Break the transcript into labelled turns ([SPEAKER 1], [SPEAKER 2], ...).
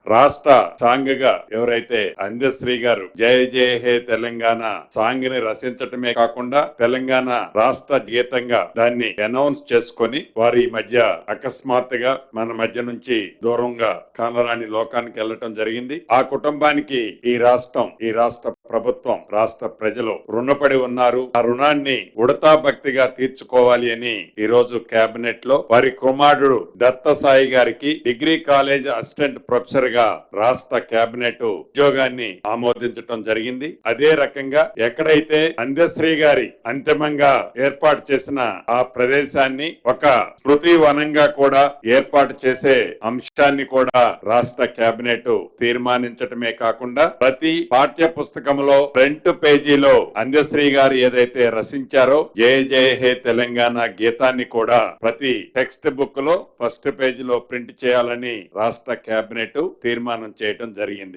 [SPEAKER 1] రాష్ట్ర సాంగ్ గా ఎవరైతే అందశ్రీ గారు జయ జయ హే తెలంగాణ సాంగ్ ని రచించటమే కాకుండా తెలంగాణ రాష్ట్ర గీతంగా దాన్ని అనౌన్స్ చేసుకొని వారి మధ్య అకస్మాత్తుగా మన మధ్య నుంచి దూరంగా కానరాని లోకానికి వెళ్లటం జరిగింది. ఆ కుటుంబానికి ఈ రాష్ట్ర ప్రభుత్వం, రాష్ట్ర ప్రజలు రుణపడి ఉన్నారు. ఆ రుణాన్ని ఉడతా భక్తిగా తీర్చుకోవాలి అని ఈ రోజు కేబినెట్ లో వారి కుమారుడు దత్త సాయి గారికి డిగ్రీ కాలేజ్ అసిస్టెంట్ ప్రొఫెసర్ గా రాష్ట్ర కేబినెట్ ఉద్యోగాన్ని ఆమోదించడం జరిగింది. అదే రకంగా ఎక్కడైతే అందశ్రీ గారి అంతిమంగా ఏర్పాటు చేసిన ఆ ప్రదేశాన్ని ఒక స్మృతి వనంగా కూడా ఏర్పాటు చేసే అంశాన్ని కూడా రాష్ట్ర కేబినెట్ తీర్మానించటమే కాకుండా ప్రతి పాఠ్య పుస్తకంలో ఫ్రంట్ పేజీలో అందశ్రీ గారు ఏదైతే రచించారో జయ జయ హే తెలంగాణ గీతాన్ని కూడా ప్రతి టెక్స్ట్ బుక్ లో ఫస్ట్ పేజీలో ప్రింట్ చేయాలని రాష్ట్ర కేబినెట్ తీర్మానం చేయడం జరిగింది.